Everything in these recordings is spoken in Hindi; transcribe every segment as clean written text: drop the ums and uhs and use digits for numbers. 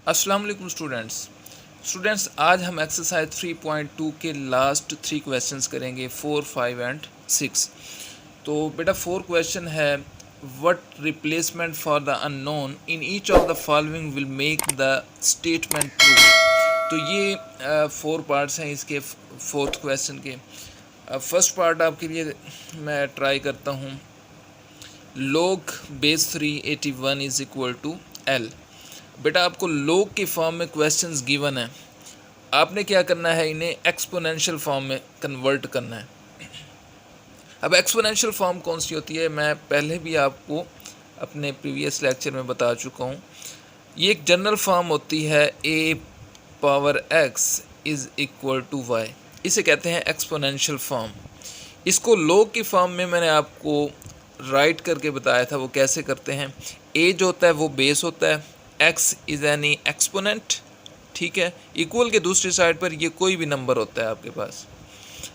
अस्सलाम वालेकुम स्टूडेंट्स आज हम एक्सरसाइज 3.2 के लास्ट 3 क्वेश्चंस करेंगे 4, 5 एंड 6। तो बेटा 4 क्वेश्चन है, what replacement for the unknown in each of the following will make the statement true. तो ये 4 पार्ट्स हैं इसके 4th क्वेश्चन के। फर्स्ट पार्ट आपके लिए मैं ट्राई करता हूँ। log base 381 is equal to L. बेटा आपको log की फॉर्म में क्वेश्चंस गिवन है, आपने क्या करना है, इन्हें एक्सपोनेंशियल फॉर्म में कन्वर्ट करना है। अब एक्सपोनेंशियल फॉर्म कौन सी होती है, मैं पहले भी आपको अपने प्रीवियस लेक्चर में बता चुका हूँ। ये एक जनरल फॉर्म होती है a power x is equal to y, इसे कहते हैं एक्सपोनेंशियल फॉर्म। इसको log की फॉर्म में मैंने आपको राइट करके बताया था, वो कैसे करते हैं। a जो होता है वो बेस होता है, x इज़ एनी एक्सपोनेंट, ठीक है। इक्वल के दूसरी साइड पर ये कोई भी नंबर होता है आपके पास।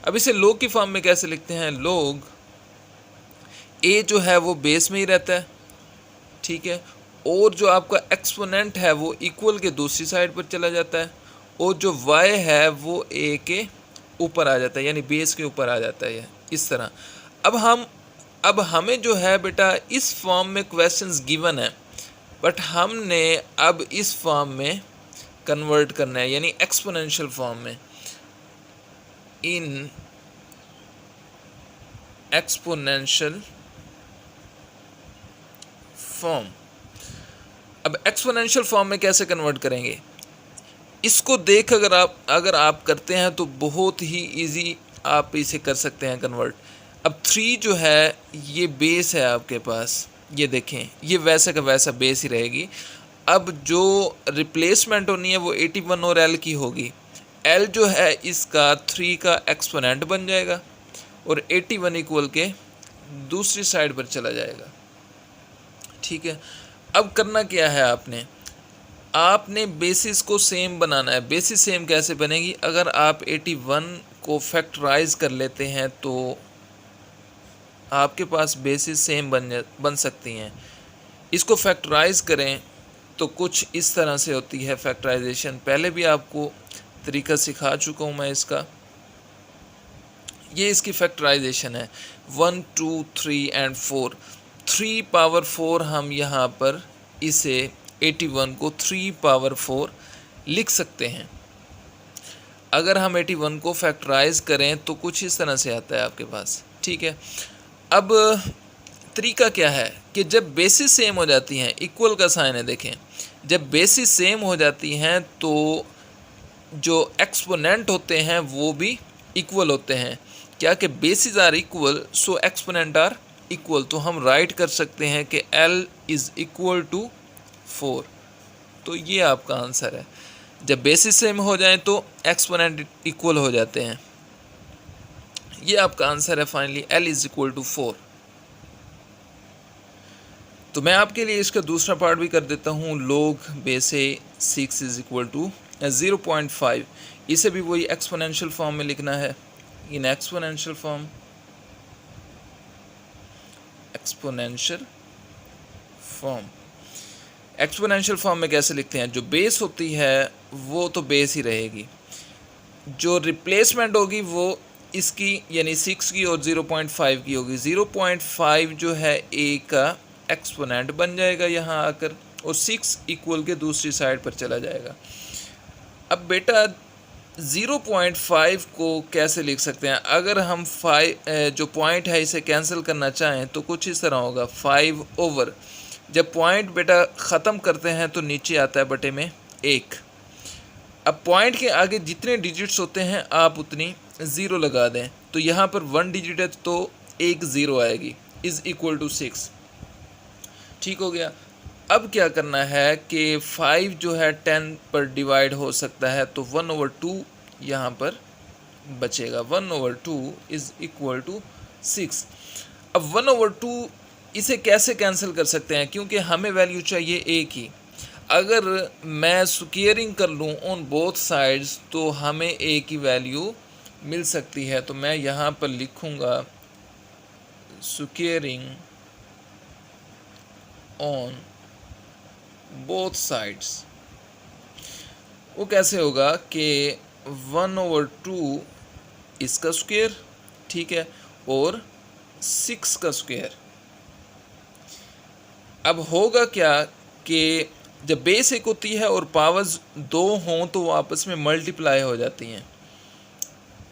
अब इसे log की फॉर्म में कैसे लिखते हैं, log a जो है वो बेस में ही रहता है, ठीक है, और जो आपका एक्सपोनेंट है वो इक्वल के दूसरी साइड पर चला जाता है, और जो y है वो a के ऊपर आ जाता है, यानी बेस के ऊपर आ जाता है, इस तरह। अब हमें जो है बेटा इस फॉर्म में क्वेश्चंस गिवन है, बट हमने अब इस फॉर्म में कन्वर्ट करना है, यानी एक्सपोनेंशियल फॉर्म में। इन एक्सपोनेंशियल फॉर्म, अब एक्सपोनेंशियल फॉर्म में कैसे कन्वर्ट करेंगे, इसको देख अगर आप करते हैं तो बहुत ही इजी आप इसे कर सकते हैं कन्वर्ट। अब 3 जो है ये बेस है आपके पास, ये देखें ये वैसे का वैसा बेस ही रहेगी। अब जो रिप्लेसमेंट होनी है वो 81 और L की होगी। L जो है इसका 3 का एक्सपोनेंट बन जाएगा और 81 इक्वल के दूसरी साइड पर चला जाएगा, ठीक है। अब करना क्या है, आपने बेसिस को सेम बनाना है। बेसिस सेम कैसे बनेगी, अगर आप 81 को फैक्टराइज कर लेते हैं तो आपके पास बेसिस सेम बन सकती हैं। इसको फैक्टराइज करें तो कुछ इस तरह से होती है फैक्टराइजेशन, पहले भी आपको तरीका सिखा चुका हूँ मैं इसका। ये इसकी फैक्टराइजेशन है 1, 2, 3 एंड 4। 3 पावर 4 हम यहाँ पर इसे 81 को 3 पावर 4 लिख सकते हैं। अगर हम 81 को फैक्टराइज करें तो कुछ इस तरह से आता है आपके पास, ठीक है। अब तरीका क्या है कि जब बेसिस सेम हो जाती हैं, इक्वल का साइन है, देखें जब बेसिस सेम हो जाती हैं तो जो एक्सपोनेंट होते हैं वो भी इक्वल होते हैं। क्या कि bases are equal so exponent are equal, तो हम राइट कर सकते हैं कि L इज़ इक्वल टू 4। तो ये आपका आंसर है, जब बेसिस सेम हो जाए तो एक्सपोनेंट इक्वल हो जाते हैं। ये आपका आंसर है finally, L is equal to 4। तो मैं आपके लिए इसका दूसरा पार्ट भी कर देता हूँ, log base 6 is equal to 0.5। इसे भी वही एक्सपोनेंशियल फॉर्म में लिखना है। इन एक्सपोनेंशियल फॉर्म में कैसे लिखते हैं, जो बेस होती है वो तो बेस ही रहेगी, जो रिप्लेसमेंट होगी वो इसकी यानी 6 की और 0.5 की होगी। 0.5 जो है a का एक्सपोनेंट बन जाएगा यहाँ आकर, और 6 इक्वल के दूसरी साइड पर चला जाएगा। अब बेटा 0.5 को कैसे लिख सकते हैं, अगर हम 5 जो पॉइंट है इसे कैंसिल करना चाहें तो कुछ इस तरह होगा 5 ओवर, जब पॉइंट बेटा ख़त्म करते हैं तो नीचे आता है बटे में 1। अब पॉइंट के आगे जितने डिजिट्स होते हैं आप उतनी ज़ीरो लगा दें, तो यहाँ पर 1 डिजिट है तो एक ज़ीरो आएगी, इज़ इक्वल टू 6, ठीक हो गया। अब क्या करना है कि 5 जो है 10 पर डिवाइड हो सकता है, तो 1/2 यहाँ पर बचेगा। 1/2 इज़ इक्वल टू 6। अब 1/2 इसे कैसे कैंसिल कर सकते हैं, क्योंकि हमें वैल्यू चाहिए a की। अगर मैं स्क्वेयरिंग कर लूँ ऑन बोथ साइड्स तो हमें a की वैल्यू मिल सकती है, तो मैं यहाँ पर लिखूँगा स्क्वेयरिंग ऑन बोथ साइड्स, वो कैसे होगा कि 1/2 इसका स्क्वायर, ठीक है, और 6 का स्क्वायर। अब होगा क्या कि जब बेस एक होती है और पावर्स दो हों तो वो आपस में मल्टीप्लाई हो जाती हैं।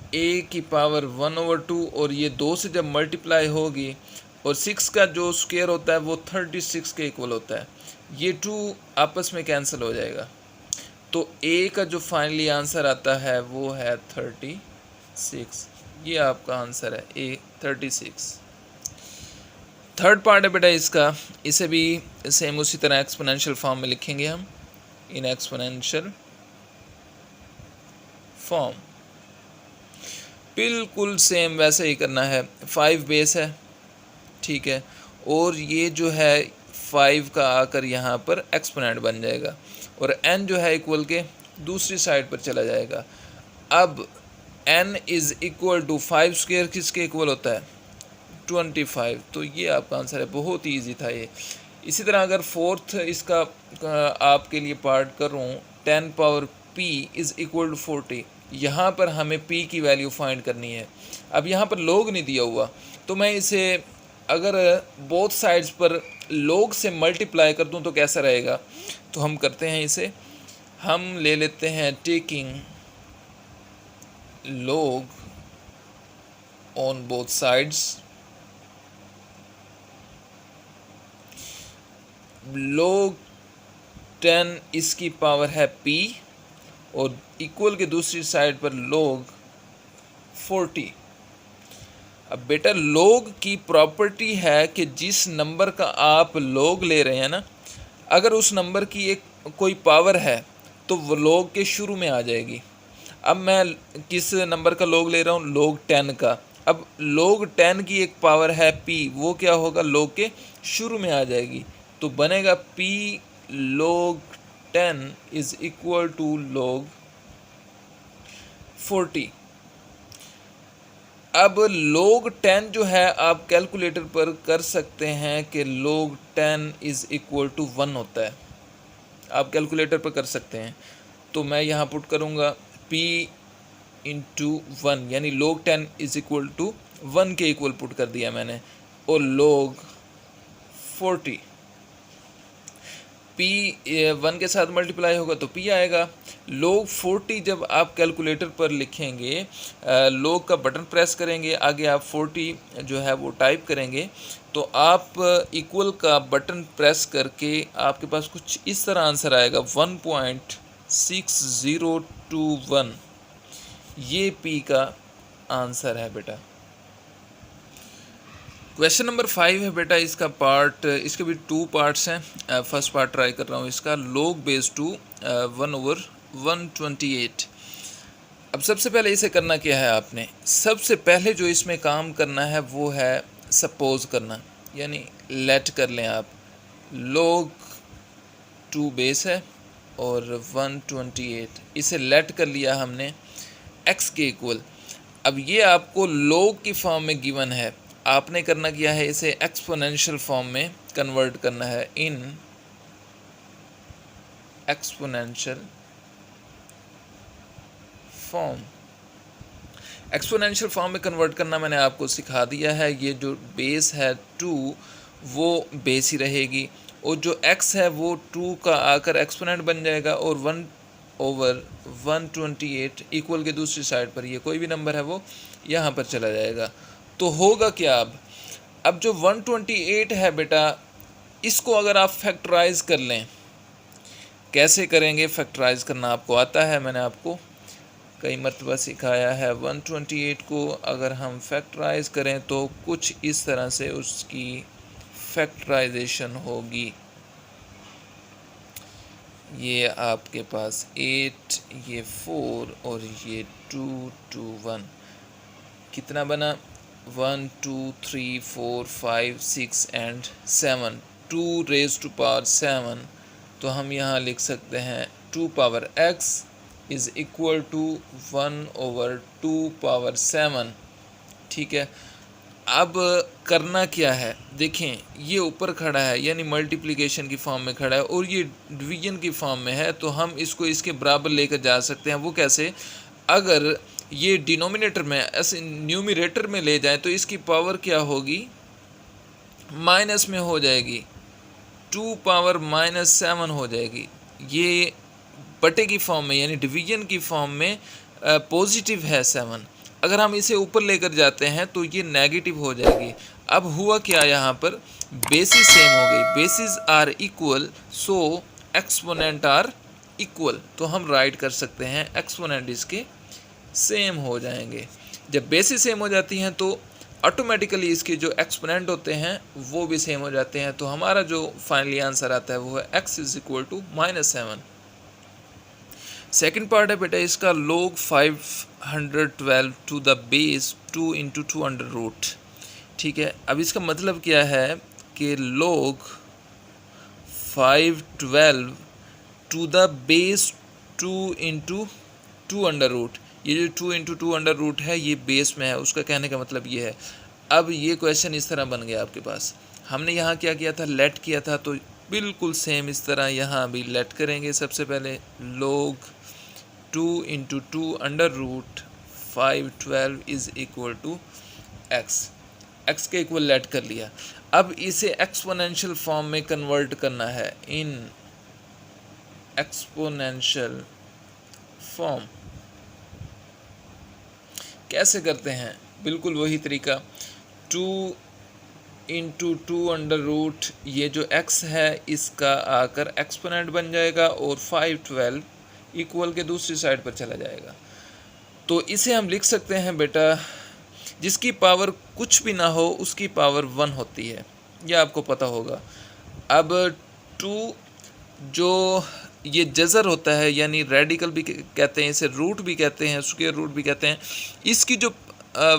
a की पावर 1/2 और ये 2 से जब मल्टीप्लाई होगी और 6 का जो स्क्वायर होता है वो 36 के इक्वल होता है, ये 2 आपस में कैंसिल हो जाएगा। तो a का जो फाइनली आंसर आता है वो है 36। ये आपका आंसर है a 36। थर्ड पार्ट है बेटा इसका, इसे भी सेम उसी तरह एक्सपोनेंशियल फॉर्म में लिखेंगे हम, इन एक्सपोनेंशियल फॉर्म। बिल्कुल सेम वैसे ही करना है। 5 बेस है, ठीक है, और ये जो है 5 का आकर यहाँ पर एक्सपोनेंट बन जाएगा और n जो है इक्वल के दूसरी साइड पर चला जाएगा। अब n is equal to 5 square किसके इक्वल होता है? 25। तो ये आपका आंसर है, बहुत ही ईजी था ये। इसी तरह अगर फोर्थ इसका आपके लिए पार्ट करूँ, 10 power p is equal to 40। यहाँ पर हमें p की वैल्यू फाइंड करनी है। अब यहाँ पर log नहीं दिया हुआ, तो मैं इसे अगर बोथ साइड्स पर log से मल्टीप्लाई कर दूँ तो कैसा रहेगा? तो हम करते हैं इसे, हम ले लेते हैं taking log on both sides, log 10 इसकी पावर है p और इक्वल के दूसरी साइड पर log 40। अब बेटा log की प्रॉपर्टी है कि जिस नंबर का आप log ले रहे हैं ना, अगर उस नंबर की एक कोई पावर है तो वो log के शुरू में आ जाएगी। अब मैं किस नंबर का log ले रहा हूँ? log 10 का। अब log 10 की एक पावर है p, वो क्या होगा? log के शुरू में आ जाएगी, तो बनेगा p log 10 is equal to log 40। अब log 10 जो है आप कैलकुलेटर पर कर सकते हैं कि log 10 इज़ इक्वल टू 1 होता है, आप कैलकुलेटर पर कर सकते हैं। तो मैं यहाँ पुट करूँगा p इंटू 1, यानी log 10 इज़ इक्वल टू 1 के इक्वल पुट कर दिया मैंने, और log 40 p 1 के साथ मल्टीप्लाई होगा तो p आएगा। log 40 जब आप कैलकुलेटर पर लिखेंगे, log का बटन प्रेस करेंगे, आगे आप 40 जो है वो टाइप करेंगे, तो आप इक्वल का बटन प्रेस करके आपके पास कुछ इस तरह आंसर आएगा 1.6021। ये p का आंसर है बेटा। क्वेश्चन नंबर 5 है बेटा, इसका पार्ट, इसके भी 2 पार्ट्स हैं। फर्स्ट पार्ट ट्राई कर रहा हूँ इसका, log बेस 2 1/128। अब सबसे पहले इसे करना क्या है आपने? सबसे पहले जो इसमें काम करना है वो है सपोज करना, यानी लेट कर लें आप। log 2 बेस है और 128, इसे लेट कर लिया हमने x के इक्वल। अब ये आपको log की फॉर्म में गिवन है, आपने करना क्या है, इसे एक्सपोनेंशियल फॉर्म में कन्वर्ट करना है, in exponential form. Exponential form में कन्वर्ट करना मैंने आपको सिखा दिया है। ये जो बेस है 2 वो बेस ही रहेगी, और जो x है वो 2 का आकर एक्सपोनेंट बन जाएगा, और 1/128 इक्वल के दूसरी साइड पर ये कोई भी नंबर है वो यहाँ पर चला जाएगा। तो होगा क्या? अब जो 128 है बेटा, इसको अगर आप फैक्टराइज कर लें, कैसे करेंगे? फैक्टराइज करना आपको आता है, मैंने आपको कई मरतबा सिखाया है। 128 को अगर हम फैक्टराइज करें तो कुछ इस तरह से उसकी फैक्टराइजेशन होगी। ये आपके पास 8, ये 4 और ये 2, 2, 1, कितना बना? 1, 2, 3, 4, 5, 6 एंड 7, 2 रेज़ टू पावर 7। तो हम यहाँ लिख सकते हैं 2 power x is equal to 1/2 power 7, ठीक है। अब करना क्या है, देखें ये ऊपर खड़ा है यानी मल्टीप्लिकेशन की फॉर्म में खड़ा है और ये डिवीजन की फॉर्म में है, तो हम इसको इसके बराबर लेकर जा सकते हैं। वो कैसे, अगर ये डिनोमिनेटर में ऐसे न्यूमरेटर में ले जाएं तो इसकी पावर क्या होगी, माइनस में हो जाएगी, 2 पावर -7 हो जाएगी। ये बटे की फॉर्म में यानी डिवीजन की फॉर्म में पॉजिटिव है 7। अगर हम इसे ऊपर लेकर जाते हैं तो ये नेगेटिव हो जाएगी। अब हुआ क्या, यहाँ पर बेसिस सेम हो गई, bases are equal, so exponent are equal, तो हम राइट कर सकते हैं एक्सपोनेंट इसके सेम हो जाएंगे। जब बेसिस सेम हो जाती हैं तो ऑटोमेटिकली इसके जो एक्सपोनेंट होते हैं वो भी सेम हो जाते हैं, तो हमारा जो फाइनली आंसर आता है वो है x is equal to -7। Second part है बेटा इसका, log 512 to the base 2 into 2 under root. ठीक है, अब इसका मतलब क्या है कि log 512 to the base 2 into 2 under root, ये जो 2 इंटू 2 अंडर रूट है ये बेस में है, उसका कहने का मतलब ये है। अब ये क्वेश्चन इस तरह बन गया आपके पास, हमने यहाँ क्या किया था, लेट किया था, तो बिल्कुल सेम इस तरह यहाँ भी लेट करेंगे। सबसे पहले log 2 into 2 under root 512 is equal to x के इक्वल लेट कर लिया। अब इसे एक्सपोनेंशियल फॉर्म में कन्वर्ट करना है, इन एक्सपोनेंशियल फॉर्म। कैसे करते हैं, बिल्कुल वही तरीका, 2 इंटू 2 अंडर रूट, ये जो x है इसका आकर एक्सपोनेंट बन जाएगा और 512 इक्वल के दूसरी साइड पर चला जाएगा। तो इसे हम लिख सकते हैं बेटा, जिसकी पावर कुछ भी ना हो उसकी पावर 1 होती है, यह आपको पता होगा। अब 2 जो ये जज़र होता है यानी रेडिकल भी कहते हैं इसे, रूट भी कहते हैं, स्क्वायर रूट भी कहते हैं, इसकी जो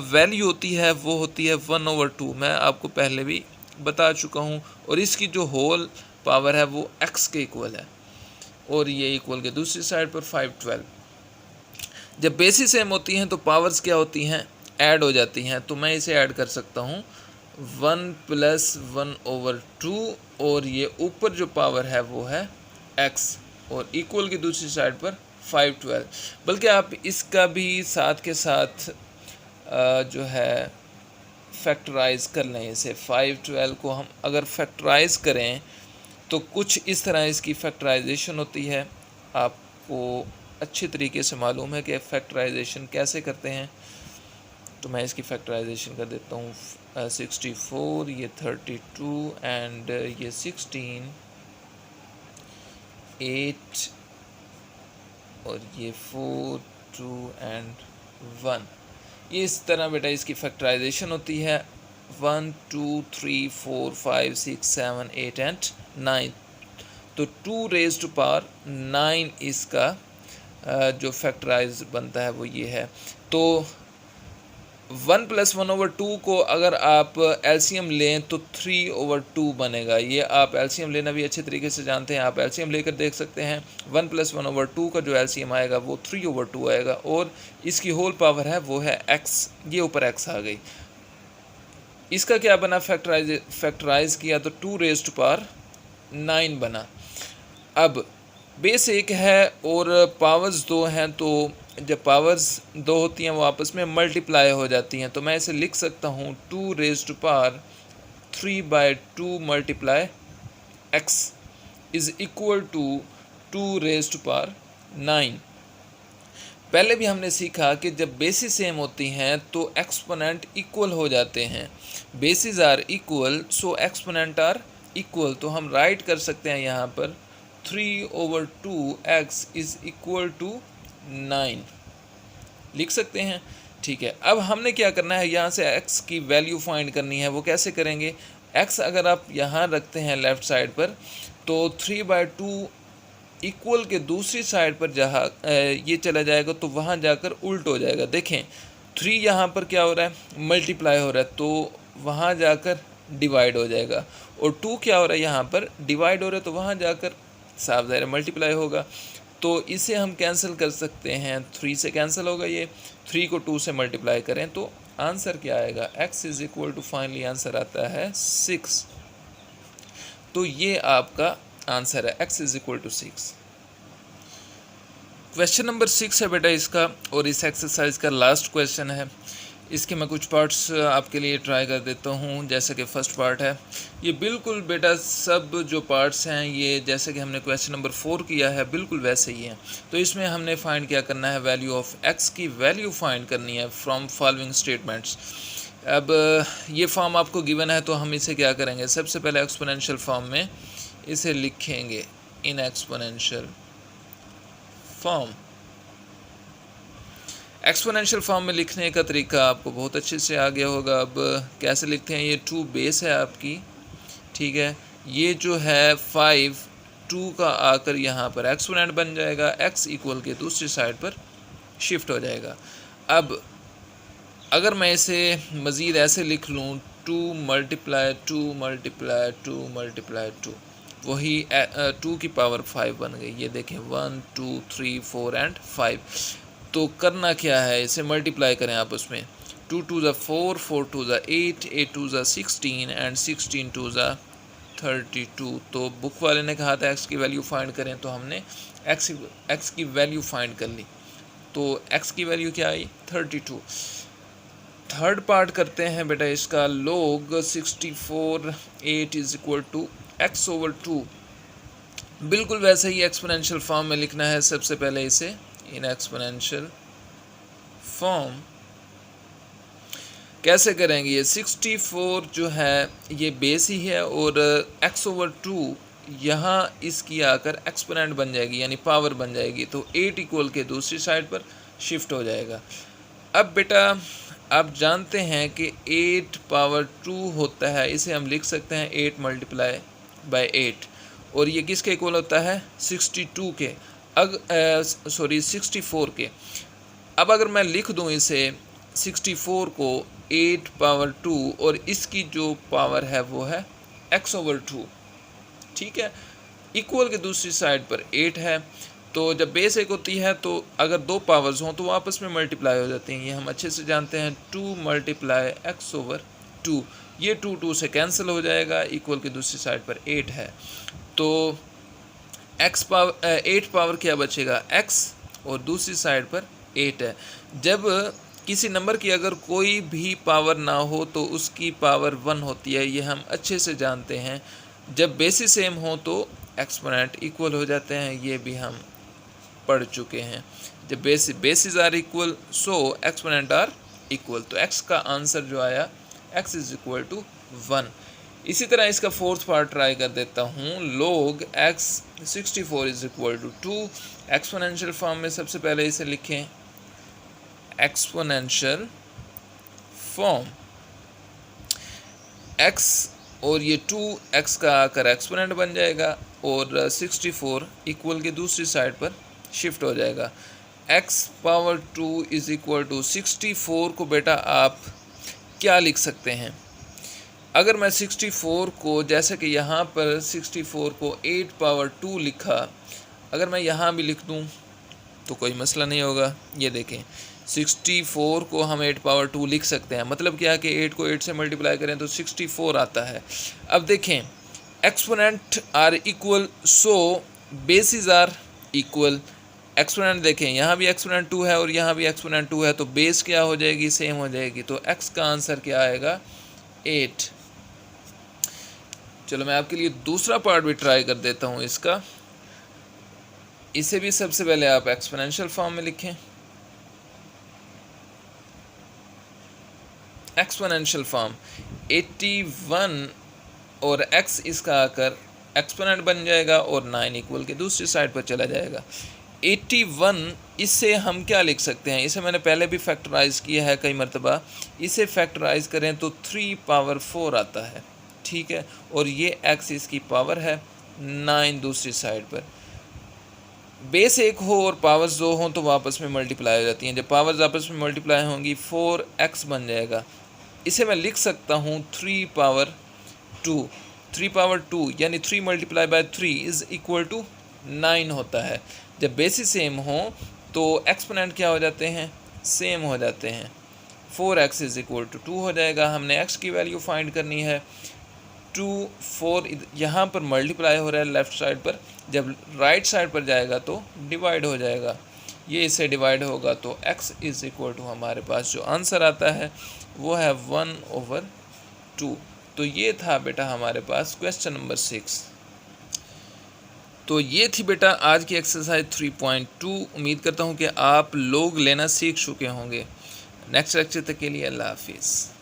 वैल्यू होती है वो होती है 1/2, मैं आपको पहले भी बता चुका हूँ, और इसकी जो होल पावर है वो x के इक्वल है, और ये इक्वल के दूसरी साइड पर 512। जब बेसिस सेम होती हैं तो पावर्स क्या होती हैं, ऐड हो जाती हैं, तो मैं इसे ऐड कर सकता हूँ 1 + 1/2, और ये ऊपर जो पावर है वो है x, और इक्वल की दूसरी साइड पर 512। बल्कि आप इसका भी साथ के साथ जो है फैक्टराइज कर लें इसे, 512 को हम अगर फैक्टराइज करें तो कुछ इस तरह इसकी फैक्टराइजेशन होती है। आपको अच्छी तरीके से मालूम है कि फैक्टराइजेशन कैसे करते हैं, तो मैं इसकी फैक्टराइजेशन कर देता हूँ। 64, ये 32 एंड ये 16, 8 और ये 4, 2 एंड 1, ये इस तरह बेटा इसकी फैक्टराइजेशन होती है। 1, 2, 3, 4, 5, 6, 7, 8 एंड 9, तो 2⁻⁹ इसका जो फैक्टराइज बनता है वो ये है। तो 1 + 1/2 को अगर आप एलसीएम लें तो 3/2 बनेगा। ये आप एलसीएम लेना भी अच्छे तरीके से जानते हैं, आप एलसीएम लेकर देख सकते हैं। 1 + 1/2 का जो एलसीएम आएगा वो 3/2 आएगा, और इसकी होल पावर है वो है x, ये ऊपर x आ गई। इसका क्या बना, फैक्टराइज किया तो 2⁻9 बना। अब बेस 1 है और पावर्स 2 हैं, तो जब पावर्स 2 होती हैं वो आपस में मल्टीप्लाई हो जाती हैं, तो मैं इसे लिख सकता हूँ 2⁻3/2 multiply x is equal to 2⁻9। पहले भी हमने सीखा कि जब बेसिस सेम होती हैं तो एक्सपोनेंट इक्वल हो जाते हैं, bases are equal so exponent are equal, तो हम राइट कर सकते हैं यहाँ पर 3/2x इज़ इक्वल टू 9 लिख सकते हैं। ठीक है, अब हमने क्या करना है, यहाँ से x की वैल्यू फाइंड करनी है। वो कैसे करेंगे, x अगर आप यहाँ रखते हैं लेफ़्ट साइड पर, तो 3/2 इक्वल के दूसरी साइड पर जहाँ ये चला जाएगा तो वहाँ जाकर उल्ट हो जाएगा। देखें 3 यहाँ पर क्या हो रहा है, मल्टीप्लाई हो रहा है, तो वहाँ जाकर डिवाइड हो जाएगा, और 2 क्या हो रहा है, यहाँ पर डिवाइड हो रहा है, तो वहाँ जाकर साफ ज़ाहिर मल्टीप्लाई होगा। तो इसे हम कैंसिल कर सकते हैं, 3 से कैंसिल होगा, ये 3 को 2 से मल्टीप्लाई करें तो आंसर क्या आएगा, x is equal to finally answer आता है 6। तो ये आपका आंसर है, x is equal to 6। Question number 6 है बेटा इसका, और इस एक्सरसाइज का लास्ट क्वेश्चन है। इसके मैं कुछ पार्ट्स आपके लिए ट्राई कर देता हूँ। जैसे कि फर्स्ट पार्ट है, ये बिल्कुल बेटा सब जो पार्ट्स हैं ये जैसे कि हमने क्वेश्चन नंबर 4 किया है बिल्कुल वैसे ही हैं। तो इसमें हमने फाइंड क्या करना है, वैल्यू ऑफ x की वैल्यू फाइंड करनी है फ्रॉम फॉलोइंग स्टेटमेंट्स। अब ये फॉर्म आपको गिवन है तो हम इसे क्या करेंगे, सबसे पहले एक्सपोनेंशियल फॉर्म में इसे लिखेंगे, in exponential form. Exponential form में लिखने का तरीका आपको बहुत अच्छे से आ गया होगा। अब कैसे लिखते हैं, ये 2 बेस है आपकी, ठीक है। ये जो है 5 2 का आकर यहाँ पर एक्सपोनेंट बन जाएगा, x इक्वल के दूसरी साइड पर शिफ्ट हो जाएगा। अब अगर मैं इसे मज़ीद ऐसे लिख लूँ, 2 मल्टीप्लाई 2 मल्टीप्लाई 2 मल्टीप्लाई 2, वही 2 की पावर 5 बन गई। ये देखें 1 2 3 4 एंड 5। तो करना क्या है, इसे मल्टीप्लाई करें आप उसमें, 2 2 ज़ा 4 4 2 ज़ा 8 8 2 ज़ा 16 एंड 16 2 ज़ा 32। तो बुक वाले ने कहा था x की वैल्यू फाइंड करें, तो हमने x की वैल्यू फाइंड कर ली। तो x की वैल्यू क्या आई, 32। थर्ड पार्ट करते हैं बेटा इसका, log 64 8 is equal to x over 2। बिल्कुल वैसे ही एक्सपोनेंशियल फॉर्म में लिखना है। सबसे पहले इसे इन एक्सपोनेंशियल फॉर्म कैसे करेंगे, ये 64 जो है ये बेस ही है, और x ओवर 2 यहाँ इसकी आकर एक्सपोनेंट बन जाएगी यानी पावर बन जाएगी। तो 8 इक्वल के दूसरी साइड पर शिफ्ट हो जाएगा। अब बेटा आप जानते हैं कि 8 पावर 2 होता है, इसे हम लिख सकते हैं 8 मल्टीप्लाई बाय 8, और ये किसके इक्वल होता है, 62 के, 64 के। अब अगर मैं लिख दूं इसे 64 को 8 पावर 2, और इसकी जो पावर है वो है x ओवर 2, ठीक है। इक्वल के दूसरी साइड पर 8 है, तो जब बेस एक होती है तो अगर 2 पावर्स हों तो वो आपस में मल्टीप्लाई हो जाती हैं, ये हम अच्छे से जानते हैं। 2 मल्टीप्लाई x ओवर 2, ये 2 2 से कैंसिल हो जाएगा, इक्वल की दूसरी साइड पर 8 है, तो x पावर 8 पावर क्या बचेगा, x, और दूसरी साइड पर 8 है। जब किसी नंबर की अगर कोई भी पावर ना हो तो उसकी पावर 1 होती है, ये हम अच्छे से जानते हैं। जब बेसिस सेम हो तो एक्सपोनेंट इक्वल हो जाते हैं, ये भी हम पढ़ चुके हैं। जब bases are equal so exponent are equal. तो x का आंसर जो आया x इज इक्वल टू 1। इसी तरह इसका फोर्थ पार्ट ट्राई कर देता हूँ, log x 64 is equal to 2। Exponential form में सबसे पहले इसे लिखें, एक्सपोनेंशियल फॉर्म, x और ये 2x का आकर एक्सपोनेंट बन जाएगा, और 64 इक्वल के दूसरी साइड पर शिफ्ट हो जाएगा। x power 2 is equal to 64 को बेटा आप क्या लिख सकते हैं, अगर मैं 64 को जैसे कि यहाँ पर 64 को 8 पावर 2 लिखा, अगर मैं यहाँ भी लिख दूँ तो कोई मसला नहीं होगा। ये देखें 64 को हम 8 पावर 2 लिख सकते हैं, मतलब क्या है कि 8 को 8 से मल्टीप्लाई करें तो 64 आता है। अब देखें exponent are equal, so bases are equal. Exponent देखें यहाँ भी एक्सपोनेंट 2 है और यहाँ भी एक्सपोनेंट 2 है, तो बेस क्या हो जाएगी, सेम हो जाएगी। तो x का आंसर क्या आएगा, 8। चलो मैं आपके लिए दूसरा पार्ट भी ट्राई कर देता हूँ इसका। इसे भी सबसे पहले आप एक्सपोनेंशियल फॉर्म में लिखें, एक्सपोनेंशियल फॉर्म 81, और x इसका आकर एक्सपोनेंट बन जाएगा और 9 इक्वल के दूसरी साइड पर चला जाएगा। 81 इससे हम क्या लिख सकते हैं, इसे मैंने पहले भी फैक्टराइज किया है कई मरतबा। इसे फैक्टराइज करें तो 3 पावर 4 आता है, ठीक है, और ये x इसकी पावर है 9 दूसरी साइड पर। बेस एक हो और पावर्स 2 हों तो वापस में मल्टीप्लाई हो जाती हैं। जब पावर्स आपस में मल्टीप्लाई होंगी 4x बन जाएगा। इसे मैं लिख सकता हूँ 3 पावर 2, 3 पावर 2 यानी 3 multiply by 3 is equal to 9 होता है। जब बेसिस सेम हो तो एक्सपोनेंट क्या हो जाते हैं, सेम हो जाते हैं। 4x इज इक्वल टू 2 हो जाएगा। हमने x की वैल्यू फाइंड करनी है। 2 4 यहाँ पर मल्टीप्लाई हो रहा है लेफ़्ट साइड पर, जब राइट साइड पर जाएगा तो डिवाइड हो जाएगा, ये इससे डिवाइड होगा तो x इज़ इक्वल टू हमारे पास जो आंसर आता है वो है 1/2। तो ये था बेटा हमारे पास क्वेश्चन नंबर 6। तो ये थी बेटा आज की एक्सरसाइज 3.2। उम्मीद करता हूँ कि आप लोग लेना सीख चुके होंगे। नेक्स्ट लेक्चर तक के लिए अल्लाह हाफिज़।